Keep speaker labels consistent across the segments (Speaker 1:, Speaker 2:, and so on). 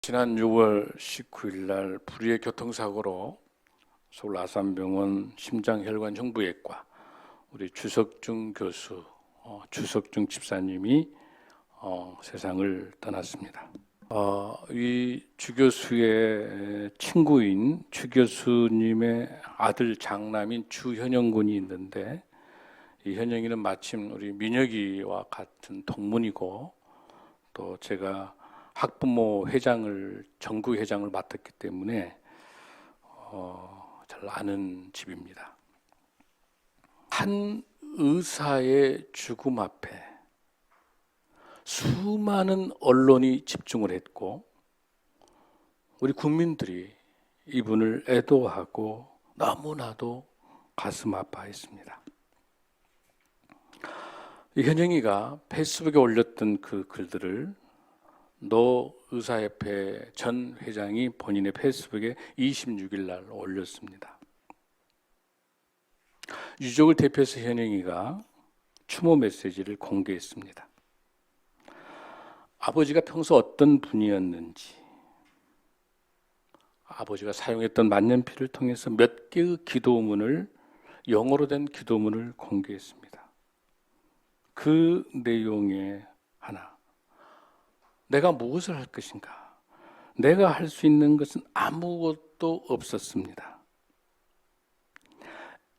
Speaker 1: 지난 6월 19일 날 불의의 교통사고로 서울 아산병원 심장혈관 흉부외과 우리 주석중 교수, 주석중 집사님이 세상을 떠났습니다. 이 주 교수의 친구인 주 교수님의 아들 장남인 주현영 군이 있는데, 이 현영이는 마침 우리 민혁이와 같은 동문이고, 또 제가 학부모 회장을, 정부 회장을 맡았기 때문에 잘 아는 집입니다. 한 의사의 죽음 앞에 수많은 언론이 집중을 했고, 우리 국민들이 이분을 애도하고 너무나도 가슴 아파했습니다. 현영이가 페이스북에 올렸던 그 글들을 노 의사협회 전 회장이 본인의 페이스북에 26일 날 올렸습니다. 유족을 대표해서 현영이가 추모 메시지를 공개했습니다. 아버지가 평소 어떤 분이었는지, 아버지가 사용했던 만년필을 통해서 몇 개의 기도문을, 영어로 된 기도문을 공개했습니다. 그 내용에 하나, 내가 무엇을 할 것인가? 내가 할 수 있는 것은 아무것도 없었습니다.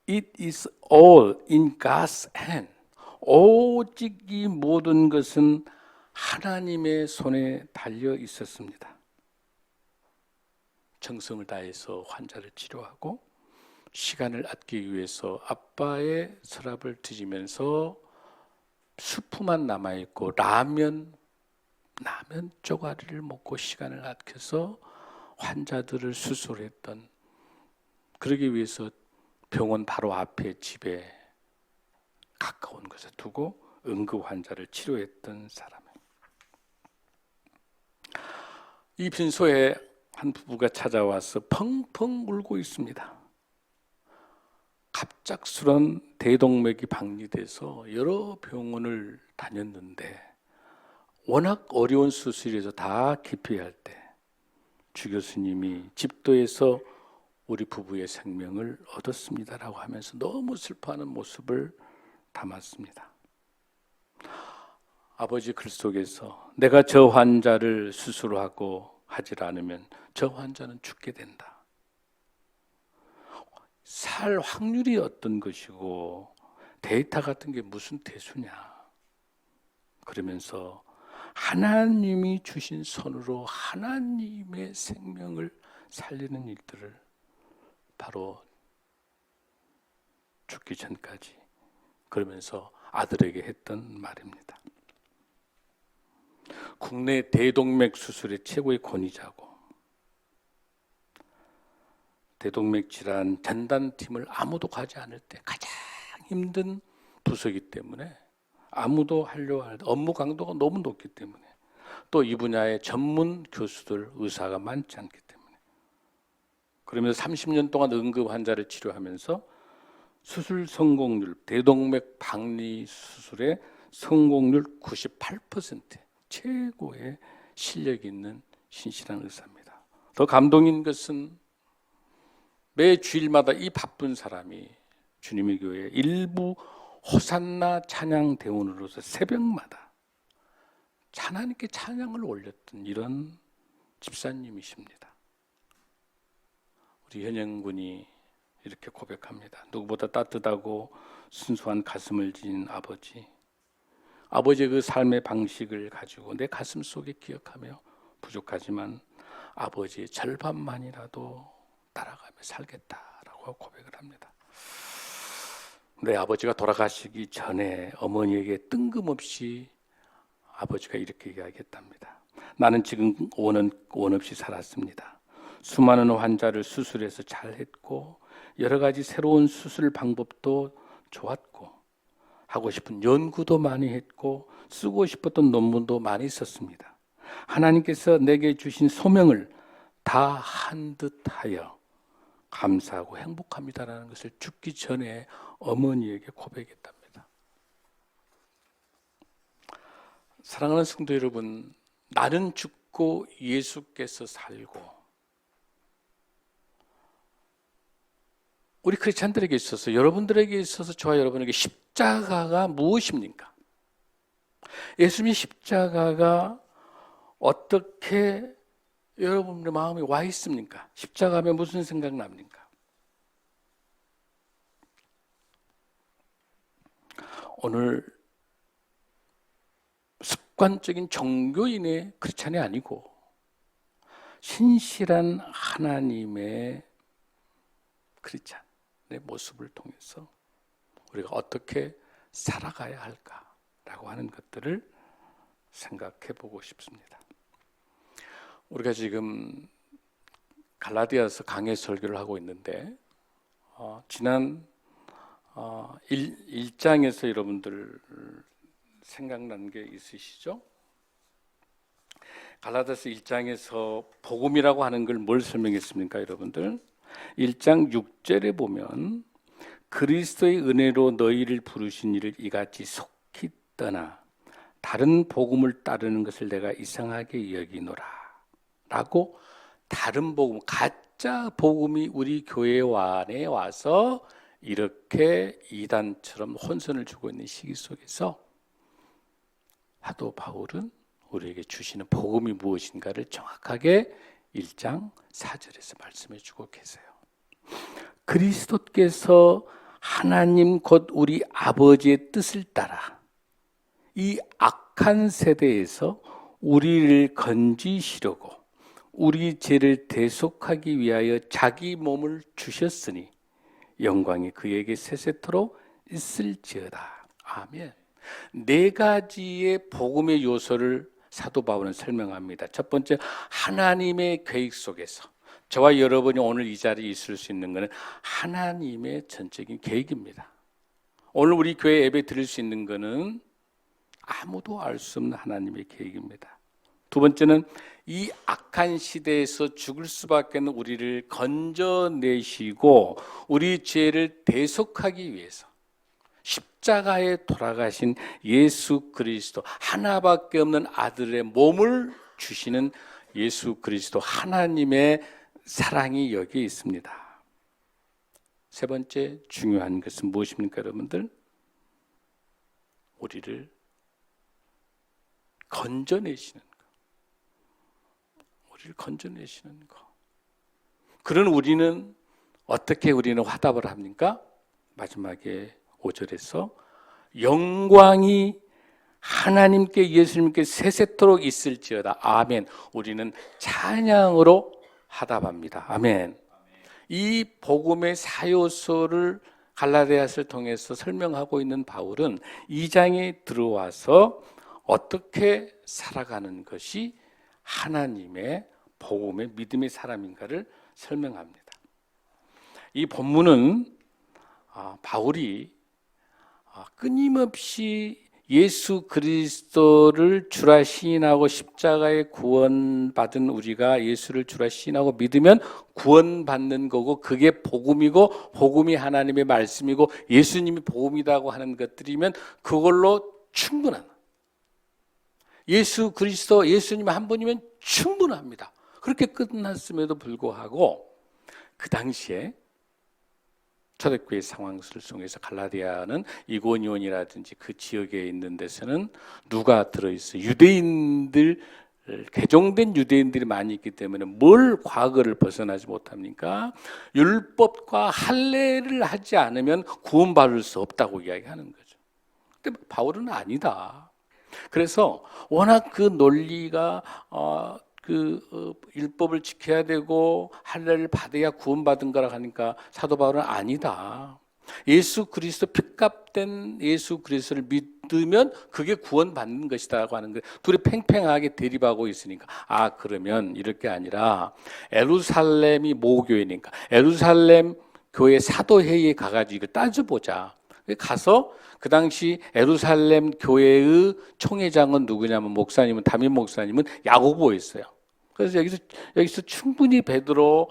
Speaker 1: It is all in God's hand. 오직 이 모든 것은 하나님의 손에 달려 있었습니다. 정성을 다해서 환자를 치료하고 시간을 아끼기 위해서 아빠의 서랍을 뒤지면서 수프만 남아있고 라면 쪼가리를 먹고 시간을 아껴서 환자들을 수술했던, 그러기 위해서 병원 바로 앞에 집에 가까운 곳에 두고 응급 환자를 치료했던 사람이에요. 이 빈소에 한 부부가 찾아와서 펑펑 울고 있습니다. 갑작스런 대동맥이 박리돼서 여러 병원을 다녔는데 워낙 어려운 수술에서 다 기피할 때 주 교수님이 집도에서 우리 부부의 생명을 얻었습니다라고 하면서 너무 슬퍼하는 모습을 담았습니다. 아버지 글 속에서 내가 저 환자를 수술하고 하지 않으면 저 환자는 죽게 된다. 살 확률이 어떤 것이고 데이터 같은 게 무슨 대수냐. 그러면서 하나님이 주신 손으로 하나님의 생명을 살리는 일들을 바로 죽기 전까지 그러면서 아들에게 했던 말입니다. 국내 대동맥 수술의 최고의 권위자고, 대동맥 질환 전담팀을 아무도 가지 않을 때 가장 힘든 부서이기 때문에 아무도 하려 할 업무 강도가 너무 높기 때문에, 또 이 분야의 전문 교수들, 의사가 많지 않기 때문에, 그러면서 30년 동안 응급 환자를 치료하면서 수술 성공률, 대동맥 박리 수술의 성공률 98%, 최고의 실력 있는 신실한 의사입니다. 더 감동인 것은 매 주일마다 이 바쁜 사람이 주님의 교회 일부 호산나 찬양 대원으로서 새벽마다 하나님께 찬양을 올렸던 이런 집사님이십니다. 우리 현영 군이 이렇게 고백합니다. 누구보다 따뜻하고 순수한 가슴을 지닌 아버지, 아버지의 그 삶의 방식을 가지고 내 가슴 속에 기억하며 부족하지만 아버지의 절반만이라도 따라가며 살겠다라고 고백을 합니다. 내 아버지가 돌아가시기 전에 어머니에게 뜬금없이 아버지가 이렇게 이야기했답니다. 나는 지금 원 없이 살았습니다. 수많은 환자를 수술해서 잘했고 여러 가지 새로운 수술 방법도 좋았고 하고 싶은 연구도 많이 했고 쓰고 싶었던 논문도 많이 썼습니다. 하나님께서 내게 주신 소명을 다 한 듯하여 감사하고 행복합니다라는 것을 죽기 전에 어머니에게 고백했답니다. 사랑하는 성도 여러분, 나는 죽고 믿고 예수께서 살고, 우리 크리스찬들에게 있어서, 여러분들에게 있어서, 저와 여러분에게 십자가가 무엇입니까? 예수님의 십자가가 어떻게 여러분의 마음에 와 있습니까? 십자가 하면 무슨 생각 납니까? 오늘 습관적인 종교인의 크리스찬이 아니고 신실한 하나님의 크리스찬의 모습을 통해서 우리가 어떻게 살아가야 할까라고 하는 것들을 생각해 보고 싶습니다. 우리가 지금 갈라디아서 강해 설교를 하고 있는데 지난 1장에서 여러분들 생각난 게 있으시죠? 갈라디아서 1장에서 복음이라고 하는 걸 뭘 설명했습니까, 여러분들? 1장 6절에 보면 그리스도의 은혜로 너희를 부르신 이를 이같이 속히 떠나 다른 복음을 따르는 것을 내가 이상하게 여기노라 라고, 다른 복음, 가짜 복음이 우리 교회 안에 와서 이렇게 이단처럼 혼선을 주고 있는 시기 속에서 사도 바울은 우리에게 주시는 복음이 무엇인가를 정확하게 1장 4절에서 말씀해 주고 계세요. 그리스도께서 하나님 곧 우리 아버지의 뜻을 따라 이 악한 세대에서 우리를 건지시려고 우리 죄를 대속하기 위하여 자기 몸을 주셨으니 영광이 그에게 세세토록 있을지어다. 아멘. 네 가지의 복음의 요소를 사도 바울은 설명합니다. 첫 번째, 하나님의 계획 속에서 저와 여러분이 오늘 이 자리에 있을 수 있는 것은 하나님의 전적인 계획입니다. 오늘 우리 교회 예배 드릴 수 있는 것은 아무도 알 수 없는 하나님의 계획입니다. 두 번째는 이 악한 시대에서 죽을 수밖에 없는 우리를 건져내시고 우리 죄를 대속하기 위해서 십자가에 돌아가신 예수 그리스도, 하나밖에 없는 아들의 몸을 주시는 예수 그리스도, 하나님의 사랑이 여기에 있습니다. 세 번째 중요한 것은 무엇입니까, 여러분들? 우리를 건져내시는 것. 우리를 건져내시는 것. 그런 우리는 어떻게 우리는 화답을 합니까? 마지막에 5절에서 영광이 하나님께 예수님께 세세토록 있을지어다. 아멘. 우리는 찬양으로 화답합니다. 아멘. 이 복음의 사요소를 갈라디아서를 통해서 설명하고 있는 바울은 2장에 들어와서 어떻게 살아가는 것이 하나님의 복음의 믿음의 사람인가를 설명합니다. 이 본문은 바울이 끊임없이 예수 그리스도를 주라 시인하고 십자가에 구원받은 우리가 예수를 주라 시인하고 믿으면 구원받는 거고, 그게 복음이고 복음이 하나님의 말씀이고 예수님이 복음이라고 하는 것들이면 그걸로 충분한, 예수 그리스도 예수님 한 분이면 충분합니다. 그렇게 끝났음에도 불구하고 그 당시에 초대교회 상황을 통해서 갈라디아는 이고니온이라든지 그 지역에 있는 데서는 누가 들어있어요? 유대인들, 개종된 유대인들이 많이 있기 때문에 뭘 과거를 벗어나지 못합니까? 율법과 할례를 하지 않으면 구원받을 수 없다고 이야기하는 거죠. 근데 바울은 아니다. 그래서 워낙 그 논리가 율법을 지켜야 되고 할례를 받아야 구원받은 거라 하니까 사도 바울은 아니다. 예수 그리스도 핏값된 예수 그리스도를 믿으면 그게 구원받는 것이다라고 하는 거예요. 둘이 팽팽하게 대립하고 있으니까 그러면 이럴 게 아니라 예루살렘이 모교회니까 예루살렘 교회 사도회의에 가가지고 이거 따져보자. 가서 그 당시 예루살렘 교회의 총회장은 누구냐면 목사님은 담임 목사님은 야고보였어요. 그래서 여기서 충분히 베드로,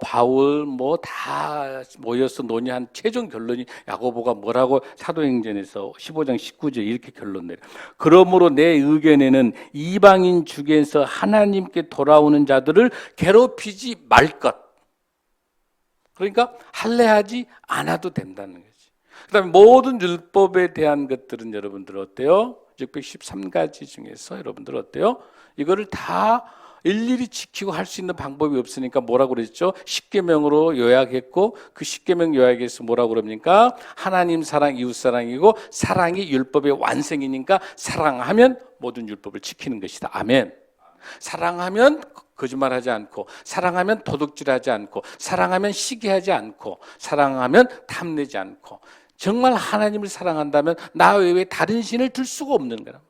Speaker 1: 바울 뭐 다 모여서 논의한 최종 결론이 야고보가 뭐라고 사도행전에서 15장 19절 이렇게 결론 내려. 그러므로 내 의견에는 이방인 중에서 하나님께 돌아오는 자들을 괴롭히지 말 것. 그러니까 할례하지 않아도 된다는 거지. 그다음에 모든 율법에 대한 것들은 여러분들 어때요? 613가지 중에서 여러분들 어때요? 이거를 다 일일이 지키고 할 수 있는 방법이 없으니까 뭐라고 그랬죠? 십계명으로 요약했고 그 십계명 요약에서 뭐라고 그럽니까? 하나님 사랑, 이웃 사랑이고 사랑이 율법의 완성이니까 사랑하면 모든 율법을 지키는 것이다. 아멘. 사랑하면 거짓말하지 않고, 사랑하면 도둑질하지 않고, 사랑하면 시기하지 않고, 사랑하면 탐내지 않고, 정말 하나님을 사랑한다면 나 외에 다른 신을 둘 수가 없는 거라.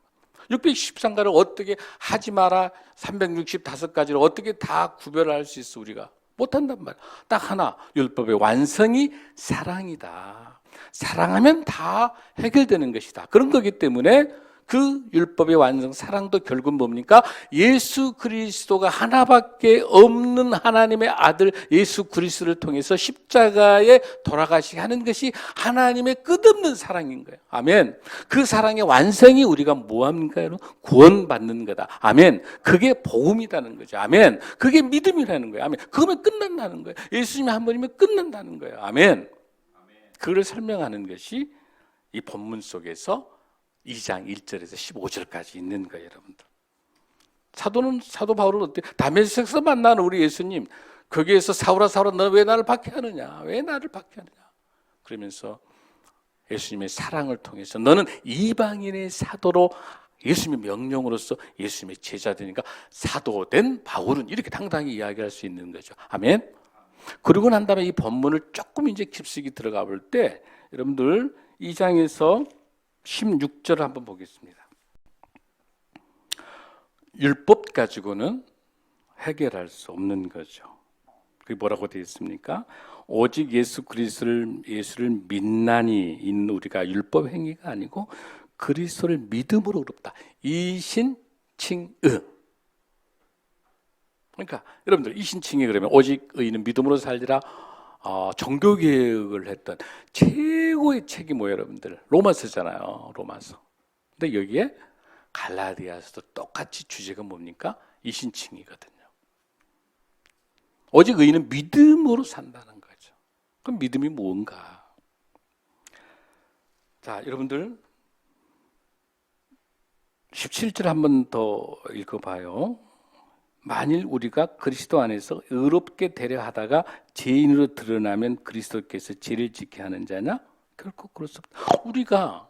Speaker 1: 613가를 어떻게 하지 마라 365가지를 어떻게 다 구별할 수 있어 우리가? 못한단 말이야. 딱 하나, 율법의 완성이 사랑이다. 사랑하면 다 해결되는 것이다. 그런 거기 때문에 그 율법의 완성, 사랑도 결국 뭡니까? 예수 그리스도가 하나밖에 없는 하나님의 아들 예수 그리스도를 통해서 십자가에 돌아가시게 하는 것이 하나님의 끝없는 사랑인 거예요. 아멘. 그 사랑의 완성이 우리가 뭐합니까? 구원받는 거다. 아멘. 그게 복음이라는 거죠. 아멘. 그게 믿음이라는 거예요. 아멘. 그거면 끝난다는 거예요. 예수님이 한 번이면 끝난다는 거예요. 아멘. 그걸 설명하는 것이 이 본문 속에서 2장 1절에서 15절까지 있는 거예요, 여러분들. 사도 바울은 어때? 다메섹에서 만나는 우리 예수님, 거기에서 사울아 너는 왜 나를 박해하느냐? 왜 나를 박해하느냐? 그러면서 예수님의 사랑을 통해서 너는 이방인의 사도로 예수님의 명령으로서 예수님의 제자되니까 사도된 바울은 이렇게 당당히 이야기할 수 있는 거죠. 아멘. 그리고 난 다음에 이 본문을 조금 이제 깊숙이 들어가 볼 때 여러분들 2장에서 16절을 한번 보겠습니다. 율법 가지고는 해결할 수 없는 거죠. 그게 뭐라고 되어 있습니까? 오직 예수 그리스도를 믿나니 있는 우리가 율법 행위가 아니고 그리스도를 믿음으로 의롭다. 이신칭의. 그러니까 여러분들 이신칭의 그러면 오직 의인은 믿음으로 살리라. 종교개혁을 했던 최고의 책이 뭐예요, 여러분들? 로마서잖아요, 로마서. 근데 여기에 갈라디아서도 똑같이 주제가 뭡니까? 이신칭이거든요. 오직 의인은 믿음으로 산다는 거죠. 그럼 믿음이 뭔가? 자, 여러분들 17절 한번 더 읽어봐요. 만일 우리가 그리스도 안에서 의롭게 되려 하다가 죄인으로 드러나면 그리스도께서 죄를 짓게 하는 자냐? 결코 그럴 수 없다. 우리가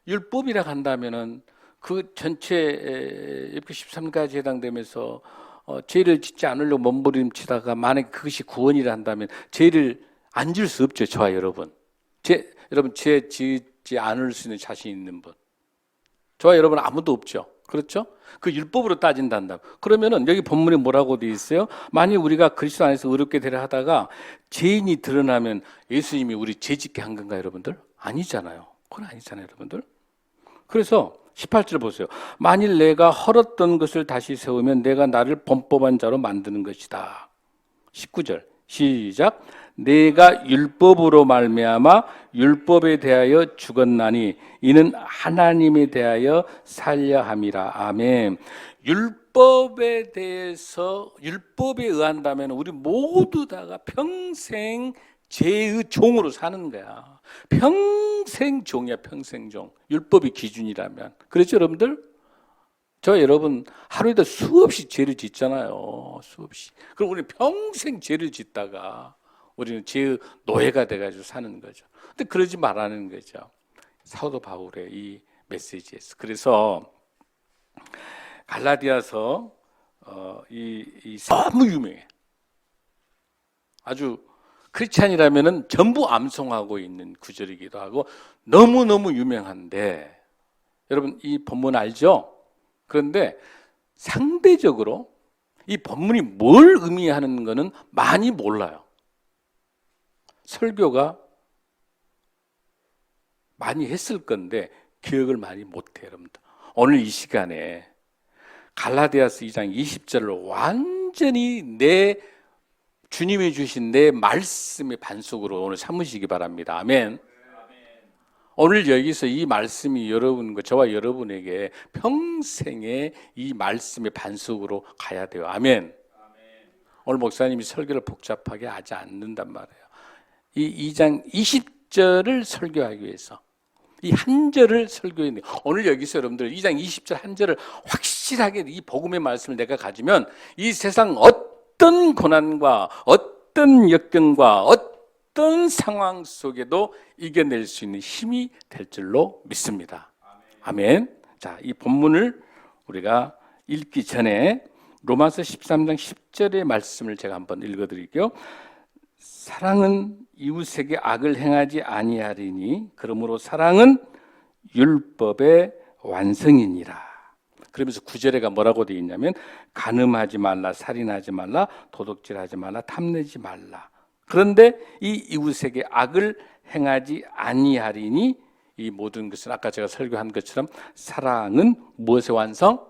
Speaker 1: 율법이라 한다면은 그 전체 13가지 해당되면서 죄를 짓지 않으려고 몸부림치다가 만약에 그것이 구원이라 한다면 죄를 안 질 수 없죠. 저와 여러분. 여러분 죄 짓지 않을 수 있는 자신 있는 분. 저와 여러분 아무도 없죠. 그렇죠? 그 율법으로 따진단다. 그러면은 여기 본문에 뭐라고 되어 있어요? 만일 우리가 그리스도 안에서 의롭게 되려 하다가 죄인이 드러나면 예수님이 우리 죄짓게 한 건가요, 여러분들? 아니잖아요. 그건 아니잖아요, 여러분들. 그래서 18절 보세요. 만일 내가 헐었던 것을 다시 세우면 내가 나를 범법한 자로 만드는 것이다. 19절 시작. 내가 율법으로 말미암아 율법에 대하여 죽었나니 이는 하나님에 대하여 살려 함이라. 아멘. 율법에 대해서 율법에 의한다면 우리 모두 다가 평생 죄의 종으로 사는 거야. 평생 종이야, 평생 종. 율법이 기준이라면. 그렇죠, 여러분들? 여러분 하루에도 수없이 죄를 짓잖아요. 수없이. 그럼 우리는 평생 죄를 짓다가 우리는 죄의 노예가 돼가지고 사는 거죠. 근데 그러지 말라는 거죠. 사도 바울의 이 메시지에서. 그래서 갈라디아서 너무 유명해. 아주 크리스찬이라면은 전부 암송하고 있는 구절이기도 하고 너무너무 유명한데 여러분 이 본문 알죠? 그런데 상대적으로 이 본문이 뭘 의미하는 거는 많이 몰라요. 설교가 많이 했을 건데 기억을 많이 못해요, 여러분들. 오늘 이 시간에 갈라디아서 2장 20절을 완전히 내 주님이 주신 내 말씀의 반석으로 오늘 삼으시기 바랍니다. 아멘. 오늘 여기서 이 말씀이 여러분과 저와 여러분에게 평생의 이 말씀의 반석으로 가야 돼요. 아멘. 오늘 목사님이 설교를 복잡하게 하지 않는단 말이에요. 이 2장 20절을 설교하기 위해서 이 한 절을 설교했는데, 오늘 여기서 여러분들 2장 20절 한 절을 확실하게 이 복음의 말씀을 내가 가지면 이 세상 어떤 고난과 어떤 역경과 어떤 상황 속에도 이겨낼 수 있는 힘이 될 줄로 믿습니다. 아멘. 자, 이 본문을 우리가 읽기 전에 로마서 13장 10절의 말씀을 제가 한번 읽어드릴게요. 사랑은 이웃에게 악을 행하지 아니하리니 그러므로 사랑은 율법의 완성이니라. 그러면서 9절에가 뭐라고 되어 있냐면 간음하지 말라, 살인하지 말라, 도둑질하지 말라, 탐내지 말라. 그런데 이 이웃에게 악을 행하지 아니하리니 이 모든 것은 아까 제가 설교한 것처럼 사랑은 무엇의 완성?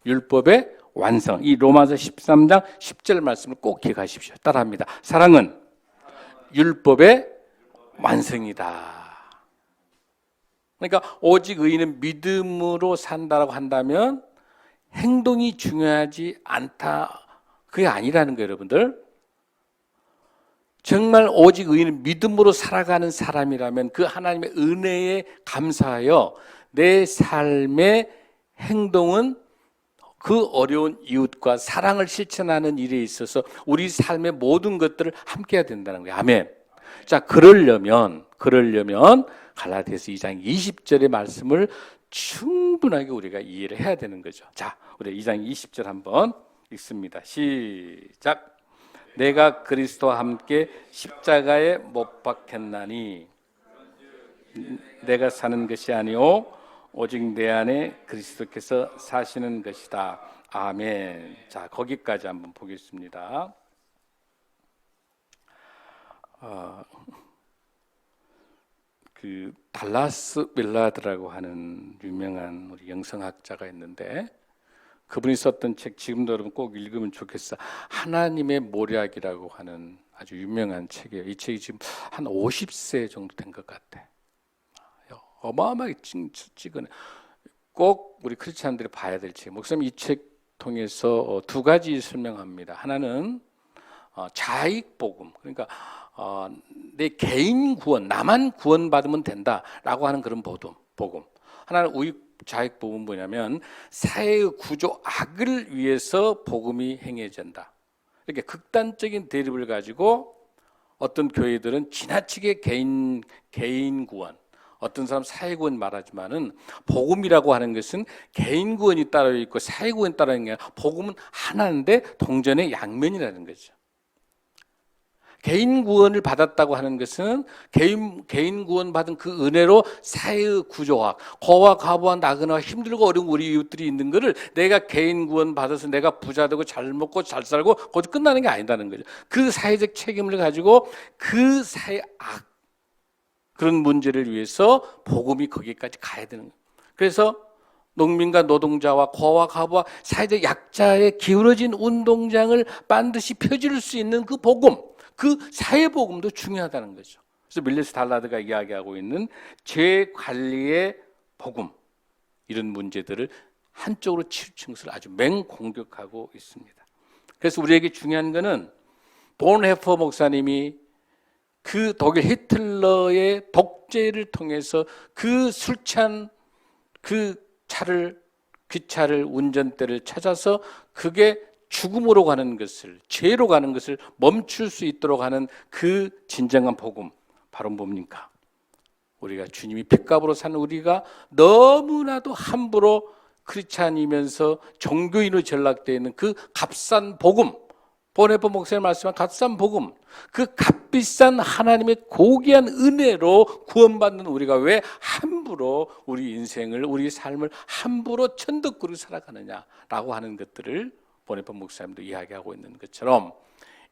Speaker 1: 율법의 완성. 이 로마서 13장 10절 말씀을 꼭 기억하십시오. 따라합니다. 사랑은 율법의 완성이다. 그러니까 오직 의인은 믿음으로 산다라고 한다면 행동이 중요하지 않다. 그게 아니라는 거예요, 여러분들. 정말 오직 의인은 믿음으로 살아가는 사람이라면 그 하나님의 은혜에 감사하여 내 삶의 행동은 그 어려운 이웃과 사랑을 실천하는 일에 있어서 우리 삶의 모든 것들을 함께 해야 된다는 거예요. 아멘. 자, 그러려면 갈라디아서 2장 20절의 말씀을 충분하게 우리가 이해를 해야 되는 거죠. 자, 우리 2장 20절 한번 읽습니다. 시작. 내가 그리스도와 함께 십자가에 못 박혔나니 내가 사는 것이 아니오 오직 내 안에 그리스도께서 사시는 것이다. 아멘. 자, 거기까지 한번 보겠습니다. 그 달라스 윌라드라고 하는 유명한 우리 영성학자가 있는데 그분이 썼던 책 지금도 여러분 꼭 읽으면 좋겠어. 하나님의 모략이라고 하는 아주 유명한 책이에요. 이 책이 지금 한 50세 정도 된 것 같아. 어마어마하게 찍은 꼭 우리 크리스찬들이 봐야 될 책. 목사님 이 책 통해서 두 가지 설명합니다. 하나는 자익 복음, 그러니까 내 개인 구원, 나만 구원받으면 된다라고 하는 그런 복음. 하나는 자익 복음은 뭐냐면 사회의 구조 악을 위해서 복음이 행해진다. 이렇게 극단적인 대립을 가지고 어떤 교회들은 지나치게 개인 구원, 어떤 사람 사회 구원 말하지만은 복음이라고 하는 것은 개인 구원이 따로 있고 사회 구원이 따로 있는 게 아니라 복음은 하나인데 동전의 양면이라는 거죠. 개인 구원을 받았다고 하는 것은 개인 구원 받은 그 은혜로 사회의 구조학, 거와 과부와 나그네와 힘들고 어려운 우리 이웃들이 있는 것을 내가 개인 구원 받아서 내가 부자 되고 잘 먹고 잘 살고 거기서 끝나는 게 아니다는 거죠. 그 사회적 책임을 가지고 그 사회 그런 문제를 위해서 복음이 거기까지 가야 되는 거예요. 그래서 농민과 노동자와 거와 과부와 사회적 약자의 기울어진 운동장을 반드시 펴줄 수 있는 그 복음, 그 사회복음도 중요하다는 거죠. 그래서 밀레스 달라드가 이야기하고 있는 죄 관리의 복음, 이런 문제들을 한쪽으로 치우친 것을 아주 맹공격하고 있습니다. 그래서 우리에게 중요한 것은 본헤퍼 목사님이 그 독일 히틀러의 독재를 통해서 그 술 취한 그 기차를 운전대를 찾아서 그게 죽음으로 가는 것을, 죄로 가는 것을 멈출 수 있도록 하는 그 진정한 복음, 바로 뭡니까? 우리가 주님이 핏값으로 산 우리가 너무나도 함부로 크리스찬이면서 종교인으로 전락되어 있는 그 값싼 복음, 본헤퍼 목사님 말씀한 값싼 복음, 그 값비싼 하나님의 고귀한 은혜로 구원받는 우리가 왜 함부로 우리 인생을, 우리 삶을 함부로 천덕꾸르 살아가느냐라고 하는 것들을 본헤퍼 목사님도 이야기하고 있는 것처럼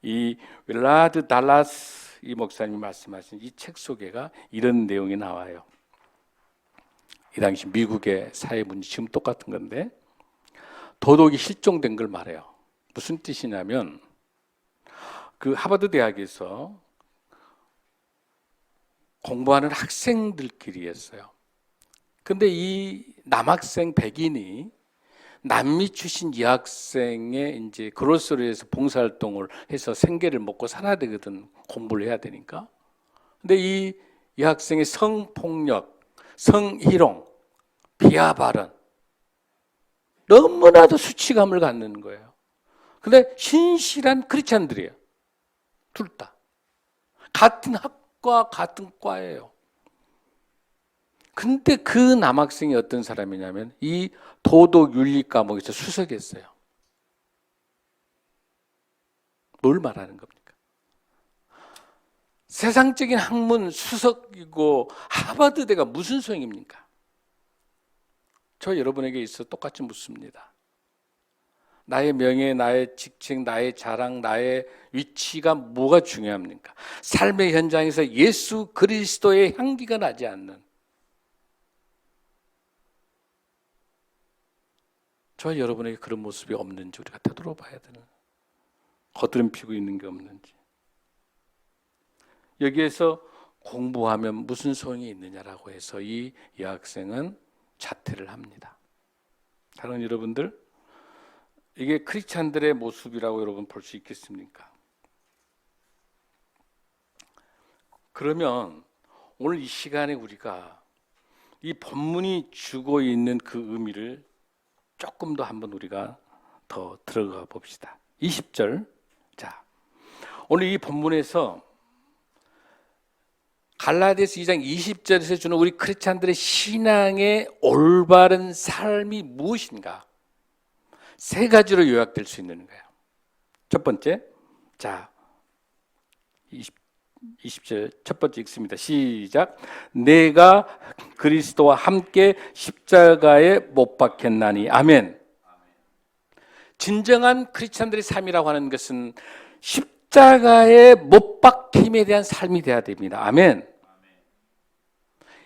Speaker 1: 이 윌라드 달라스 이 목사님이 말씀하신 이 책 속에가 이런 내용이 나와요. 이 당시 미국의 사회 문제 지금 똑같은 건데 도덕이 실종된 걸 말해요. 무슨 뜻이냐면 그 하버드 대학에서 공부하는 학생들끼리였어요. 근데 이 남학생 백인이 남미 출신 여학생의 이제 그로서리에서 봉사활동을 해서 생계를 먹고 살아야 되거든. 공부를 해야 되니까. 근데 이 여학생의 성폭력, 성희롱, 비하 발언 너무나도 수치감을 갖는 거예요. 근데 신실한 크리스찬들이에요. 둘 다. 같은 학과, 같은 과예요. 근데 그 남학생이 어떤 사람이냐면 이 도덕 윤리 과목에서 수석했어요. 뭘 말하는 겁니까? 세상적인 학문 수석이고 하버드대가 무슨 소용입니까? 저 여러분에게 있어 똑같이 묻습니다. 나의 명예, 나의 직책, 나의 자랑, 나의 위치가 뭐가 중요합니까? 삶의 현장에서 예수 그리스도의 향기가 나지 않는 저와 여러분에게 그런 모습이 없는지 우리가 되돌아봐야 되는, 거드름 피고 있는 게 없는지. 여기에서 공부하면 무슨 소용이 있느냐라고 해서 이 여학생은 자퇴를 합니다. 다른 여러분들, 이게 크리스찬들의 모습이라고 여러분 볼 수 있겠습니까? 그러면 오늘 이 시간에 우리가 이 본문이 주고 있는 그 의미를 조금 더 한번 우리가 더 들어가 봅시다. 20절. 자, 오늘 이 본문에서 갈라디아서 2장 20절에서 주는 우리 크리스찬들의 신앙의 올바른 삶이 무엇인가? 세 가지로 요약될 수 있는 거예요. 첫 번째, 자, 20절 첫 번째 읽습니다. 시작. 내가 그리스도와 함께 십자가에 못 박혔나니. 아멘. 진정한 크리스찬들의 삶이라고 하는 것은 십자가에 못 박힘에 대한 삶이 돼야 됩니다. 아멘.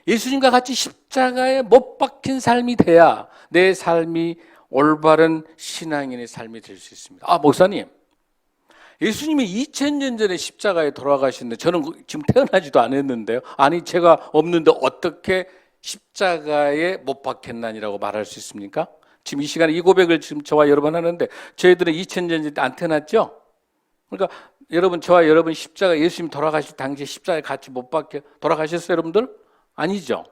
Speaker 1: 예수님과 같이 십자가에 못 박힌 삶이 돼야 내 삶이 올바른 신앙인의 삶이 될 수 있습니다. 아, 목사님, 예수님이 2000년 전에 십자가에 돌아가셨는데 저는 지금 태어나지도 않았는데요. 아니, 제가 없는데 어떻게 십자가에 못 박혔나니라고 말할 수 있습니까? 지금 이 시간에 이 고백을 지금 저와 여러분 하는데 저희들은 2000년 전에 안 태어났죠? 그러니까 여러분, 저와 여러분 십자가, 예수님 돌아가실 당시에 십자가에 같이 못 박혀 돌아가셨어요, 여러분들? 아니죠?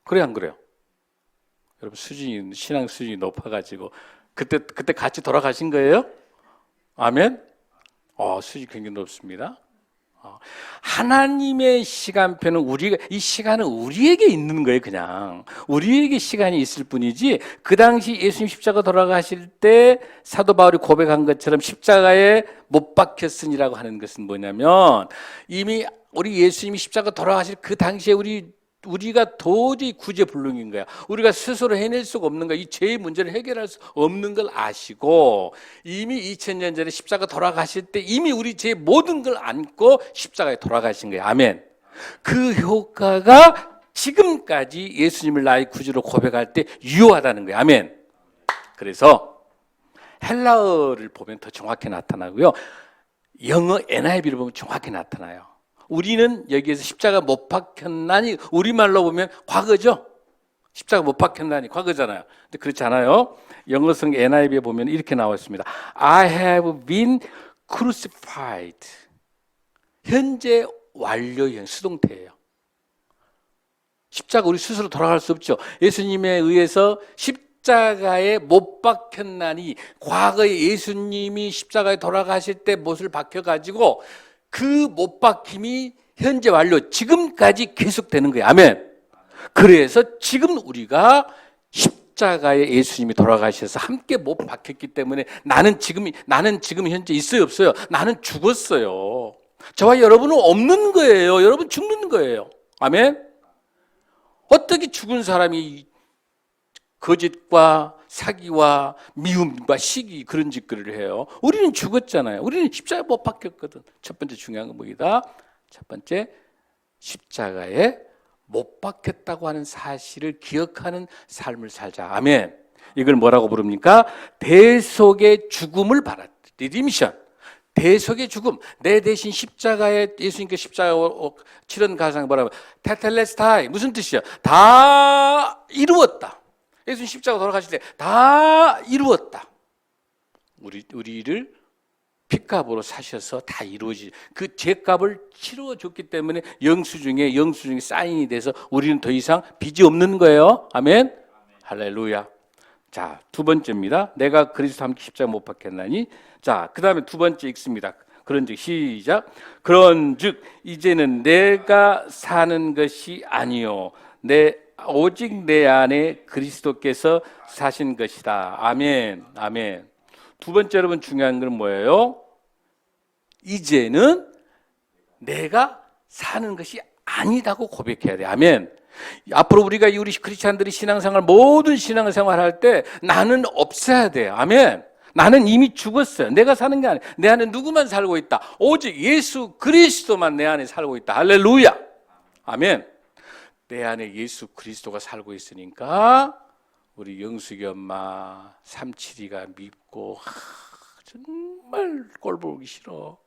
Speaker 1: 그래요, 안 그래요? 여러분 수준이, 신앙 수준이 높아가지고 그때 같이 돌아가신 거예요? 아멘? 수준이 굉장히 높습니다. 하나님의 시간표는 이 시간은 우리에게 있는 거예요. 그냥 우리에게 시간이 있을 뿐이지, 그 당시 예수님 십자가 돌아가실 때 사도 바울이 고백한 것처럼 십자가에 못 박혔으니라고 하는 것은 뭐냐면, 이미 우리 예수님이 십자가 돌아가실 그 당시에 우리가 도저히 구제불능인 거야. 우리가 스스로 해낼 수가 없는 거야. 이 죄의 문제를 해결할 수 없는 걸 아시고 이미 2000년 전에 십자가 돌아가실 때 이미 우리 죄의 모든 걸 안고 십자가에 돌아가신 거야. 아멘. 그 효과가 지금까지 예수님을 나의 구주로 고백할 때 유효하다는 거야. 아멘. 그래서 헬라어를 보면 더 정확히 나타나고요. 영어 NIV를 보면 정확히 나타나요. 우리는 여기에서 십자가 못 박혔나니, 우리말로 보면 과거죠. 십자가 못 박혔나니 과거잖아요. 근데 그렇지 않아요. 영어성 NIV에 보면 이렇게 나와 있습니다. I have been crucified. 현재 완료형 수동태예요. 십자가 우리 스스로 돌아갈 수 없죠. 예수님에 의해서 십자가에 못 박혔나니, 과거에 예수님이 십자가에 돌아가실 때 못을 박혀가지고 그 못 박힘이 현재 완료, 지금까지 계속되는 거예요. 아멘. 그래서 지금 우리가 십자가에 예수님이 돌아가셔서 함께 못 박혔기 때문에 나는 지금 현재 있어요, 없어요? 나는 죽었어요. 저와 여러분은 없는 거예요. 여러분 죽는 거예요. 아멘. 어떻게 죽은 사람이 거짓과 사기와 미움과 시기, 그런 짓거리를 해요? 우리는 죽었잖아요. 우리는 십자가에 못 박혔거든. 첫 번째 중요한 건 뭐이다? 첫 번째, 십자가에 못 박혔다고 하는 사실을 기억하는 삶을 살자. 아멘. 이걸 뭐라고 부릅니까? 대속의 죽음을 받았다. 리림션. 대속의 죽음. 내 대신 십자가에 예수님께 십자가 치른 가상 뭐라고? 테텔레스타이. 무슨 뜻이야? 다 이루었다. 예수님 십자가 돌아가실 때 다 이루었다. 우리를 핏값으로 사셔서 다 이루어지. 그 죄값을 치러줬기 때문에 영수증에 사인이 돼서 우리는 더 이상 빚이 없는 거예요. 아멘. 할렐루야. 자, 두 번째입니다. 내가 그리스도 함께 십자가 못 박혔나니. 자, 그 다음에 두 번째 읽습니다. 그런즉 시작. 그런즉 이제는 내가 사는 것이 아니요 오직 내 안에 그리스도께서 사신 것이다. 아멘. 아멘. 두 번째 여러분 중요한 건 뭐예요? 이제는 내가 사는 것이 아니다고 고백해야 돼. 아멘. 앞으로 우리 크리스찬들이 신앙생활 모든 신앙생활 할 때 나는 없어야 돼. 아멘. 나는 이미 죽었어요. 내가 사는 게 아니야. 내 안에 누구만 살고 있다. 오직 예수 그리스도만 내 안에 살고 있다. 할렐루야. 아멘. 내 안에 예수 그리스도가 살고 있으니까 우리 영숙이 엄마 삼칠이가 밉고 정말 꼴 보기 싫어.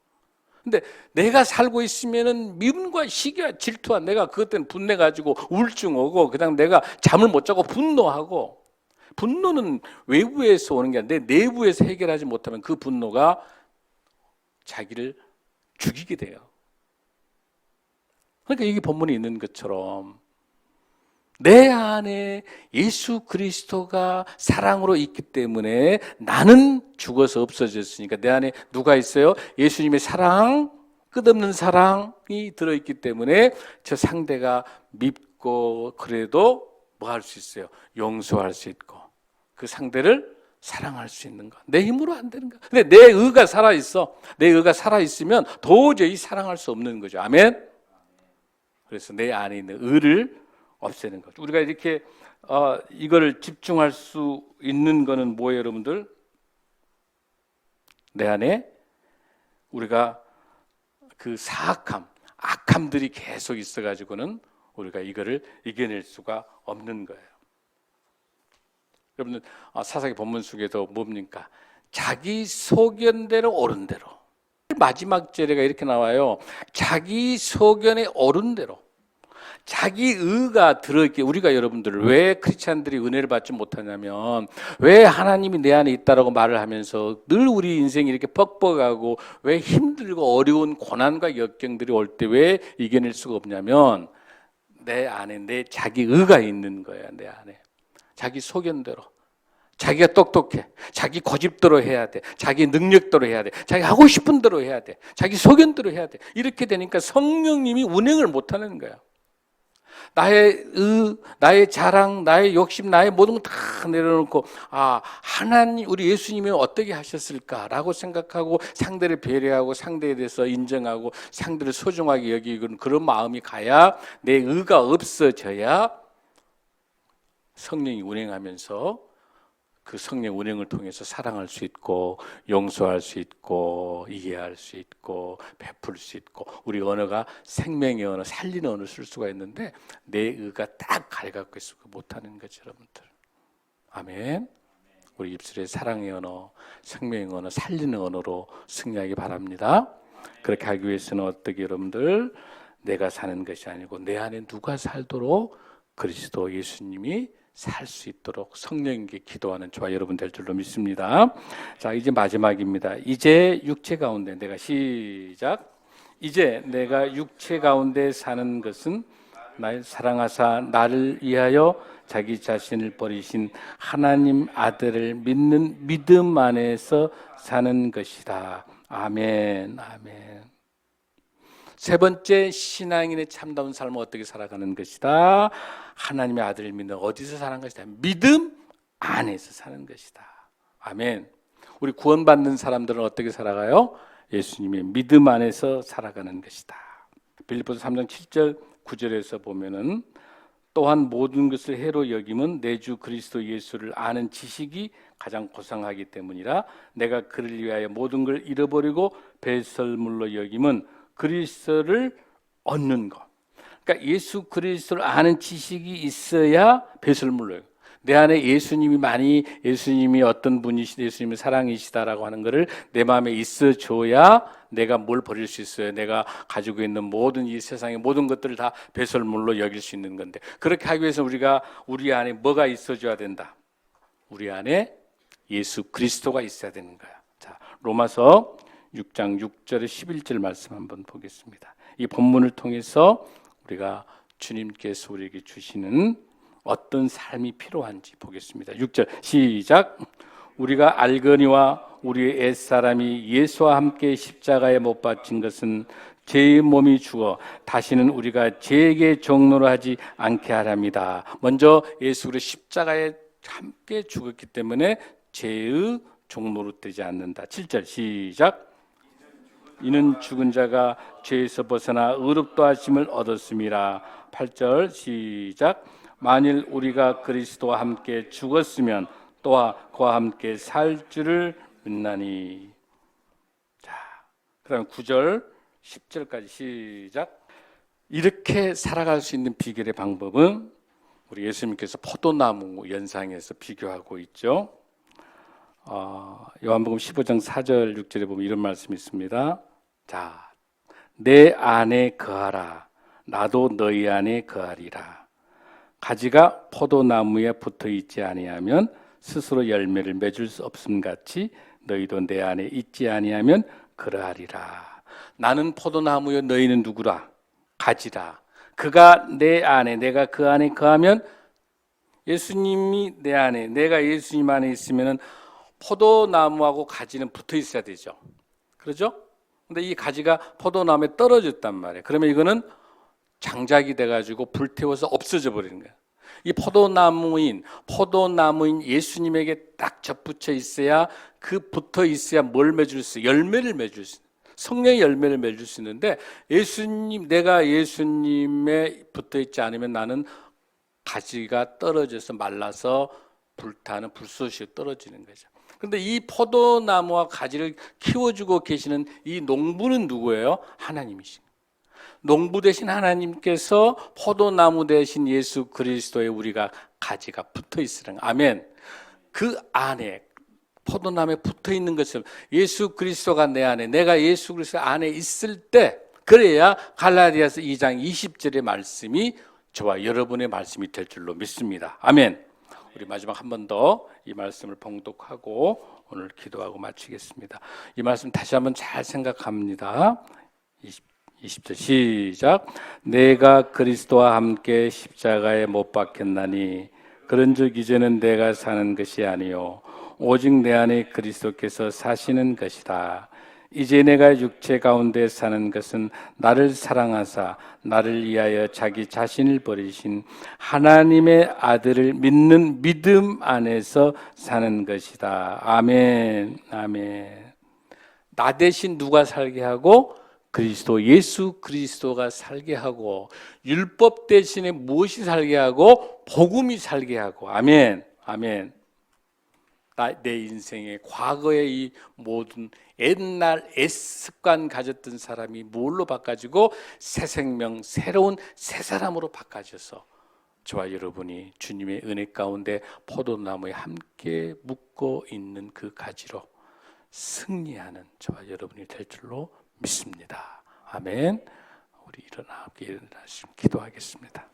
Speaker 1: 근데 내가 살고 있으면은 미움과 시기와 질투와 내가 그것 때문에 분내가지고 우울증 오고 그다음 내가 잠을 못 자고 분노하고. 분노는 외부에서 오는 게 아니라 내 내부에서 해결하지 못하면 그 분노가 자기를 죽이게 돼요. 그러니까 이게 본문에 있는 것처럼 내 안에 예수 그리스도가 사랑으로 있기 때문에 나는 죽어서 없어졌으니까 내 안에 누가 있어요? 예수님의 사랑, 끝없는 사랑이 들어있기 때문에 저 상대가 밉고 그래도 뭐 할 수 있어요? 용서할 수 있고 그 상대를 사랑할 수 있는 거. 내 힘으로 안 되는 거. 근데 내 의가 살아있어. 내 의가 살아있으면 도저히 사랑할 수 없는 거죠. 아멘? 그래서 내 안에 있는 의를 없애는 거죠. 우리가 이렇게 이거를 집중할 수 있는 거는 뭐예요, 여러분들? 내 안에 우리가 그 사악함, 악함들이 계속 있어가지고는 우리가 이거를 이겨낼 수가 없는 거예요. 여러분들 사사기 본문 속에서 뭡니까? 자기 소견대로 옳은 대로. 마지막 제례가 이렇게 나와요. 자기 소견에 옳은 대로. 자기 의가 들어있게. 우리가 여러분들 왜 크리스찬들이 은혜를 받지 못하냐면 왜 하나님이 내 안에 있다라고 말을 하면서 늘 우리 인생이 이렇게 뻑뻑하고 왜 힘들고 어려운 고난과 역경들이 올 때 왜 이겨낼 수가 없냐면 내 안에 내 자기 의가 있는 거야. 내 안에 자기 소견대로. 자기가 똑똑해. 자기 고집대로 해야 돼. 자기 능력대로 해야 돼. 자기 하고 싶은 대로 해야 돼. 자기 소견대로 해야 돼. 이렇게 되니까 성령님이 운행을 못하는 거야. 나의 나의 자랑, 나의 욕심, 나의 모든 거 다 내려놓고 하나님, 우리 예수님이 어떻게 하셨을까라고 생각하고 상대를 배려하고 상대에 대해서 인정하고 상대를 소중하게 여기고 그런 마음이 가야 내 의가 없어져야 성령이 운행하면서 그 성령 운행을 통해서 사랑할 수 있고 용서할 수 있고 이해할 수 있고 베풀 수 있고 우리 언어가 생명의 언어, 살리는 언어를 쓸 수가 있는데 내 의가 딱 가려갖고 있어 못하는 거죠, 여러분들. 아멘. 우리 입술에 사랑의 언어, 생명의 언어, 살리는 언어로 승리하기 바랍니다. 그렇게 하기 위해서는 어떻게 여러분들 내가 사는 것이 아니고 내 안에 누가 살도록 그리스도 예수님이 살 수 있도록 성령님께 기도하는 저와 여러분 될 줄로 믿습니다. 자, 이제 마지막입니다. 이제 육체 가운데 내가 시작. 이제 내가 육체 가운데 사는 것은 날 사랑하사 나를 위하여 자기 자신을 버리신 하나님 아들을 믿는 믿음 안에서 사는 것이다. 아멘. 아멘. 세 번째, 신앙인의 참다운 삶은 어떻게 살아가는 것이다. 하나님의 아들을 믿는 어디서 사는 것이다. 믿음 안에서 사는 것이다. 아멘. 우리 구원받는 사람들은 어떻게 살아가요? 예수님의 믿음 안에서 살아가는 것이다. 빌립보서 3장 7절 9절에서 보면은 또한 모든 것을 해로 여김은 내 주 그리스도 예수를 아는 지식이 가장 고상하기 때문이라 내가 그를 위하여 모든 걸 잃어버리고 배설물로 여김은 그리스도를 얻는 것. 그러니까 예수 그리스도를 아는 지식이 있어야 배설물로. 내 안에 예수님이 어떤 분이시다, 예수님이 사랑이시다라고 하는 것을 내 마음에 있어줘야 내가 뭘 버릴 수 있어요. 내가 가지고 있는 모든 이 세상의 모든 것들을 다 배설물로 여길 수 있는 건데, 그렇게 하기 위해서 우리가 우리 안에 뭐가 있어줘야 된다? 우리 안에 예수 그리스도가 있어야 되는 거야. 자, 로마서 6장 6절에 11절 말씀 한번 보겠습니다. 이 본문을 통해서 우리가 주님께서 우리에게 주시는 어떤 삶이 필요한지 보겠습니다. 6절 시작. 우리가 알거니와 우리의 옛사람이 예수와 함께 십자가에 못 박힌 것은 죄의 몸이 죽어 다시는 우리가 죄에게 종노를 하지 않게 하랍니다. 먼저 예수 그리스도 십자가에 함께 죽었기 때문에 죄의 종노릇 되지 않는다. 7절 시작. 이는 죽은 자가 죄에서 벗어나 의롭다 하심을 얻었음이라. 8절 시작. 만일 우리가 그리스도와 함께 죽었으면 또한 그와 함께 살 줄을 믿나니. 자, 그다음 9절 10절까지 시작. 이렇게 살아갈 수 있는 비결의 방법은 우리 예수님께서 포도나무 연상에서 비교하고 있죠. 요한복음 15장 4절 6절에 보면 이런 말씀이 있습니다. 자, 내 안에 거하라. 나도 너희 안에 거하리라. 가지가 포도나무에 붙어 있지 아니하면 스스로 열매를 맺을 수 없음 같이 너희도 내 안에 있지 아니하면 그러하리라. 나는 포도나무요 너희는 누구라? 가지라. 그가 내 안에, 내가 그 안에 거하면, 예수님이 내 안에, 내가 예수님 안에 있으면은 포도나무하고 가지는 붙어 있어야 되죠. 그렇죠? 근데 이 가지가 포도나무에 떨어졌단 말이에요. 그러면 이거는 장작이 돼가지고 불태워서 없어져 버리는 거예요. 이 포도나무인 예수님에게 딱 접붙여 있어야, 그 붙어 있어야 뭘 맺을 수 있어요? 열매를 맺을 수 있어요. 성령의 열매를 맺을 수 있는데, 내가 예수님에 붙어 있지 않으면 나는 가지가 떨어져서 말라서 불타는 불쏘시에 떨어지는 거죠. 그런데 이 포도나무와 가지를 키워주고 계시는 이 농부는 누구예요? 하나님이십니다. 농부 되신 하나님께서 포도나무 되신 예수 그리스도에 우리가 가지가 붙어 있으라는, 아멘. 그 안에 포도나무에 붙어 있는 것처럼 예수 그리스도가 내 안에, 내가 예수 그리스도 안에 있을 때, 그래야 갈라디아서 2장 20절의 말씀이 저와 여러분의 말씀이 될 줄로 믿습니다. 아멘. 우리 마지막 한 번 더 이 말씀을 봉독하고 오늘 기도하고 마치겠습니다. 이 말씀 다시 한번 잘 생각합니다. 20절 시작. 내가 그리스도와 함께 십자가에 못 박혔나니 그런즉 이제는 내가 사는 것이 아니요 오직 내 안에 그리스도께서 사시는 것이다. 이제 내가 육체 가운데 사는 것은 나를 사랑하사 나를 위하여 자기 자신을 버리신 하나님의 아들을 믿는 믿음 안에서 사는 것이다. 아멘. 아멘. 나 대신 누가 살게 하고? 그리스도, 예수 그리스도가 살게 하고, 율법 대신에 무엇이 살게 하고? 복음이 살게 하고. 아멘. 아멘. 내 인생의 과거의 이 모든 옛날 습관 가졌던 사람이 뭘로 바꿔지고 새 생명, 새로운 새 사람으로 바꿔져서 저와 여러분이 주님의 은혜 가운데 포도나무에 함께 묶어 있는 그 가지로 승리하는 저와 여러분이 될 줄로 믿습니다. 아멘. 우리 함께 일어나시면 기도하겠습니다.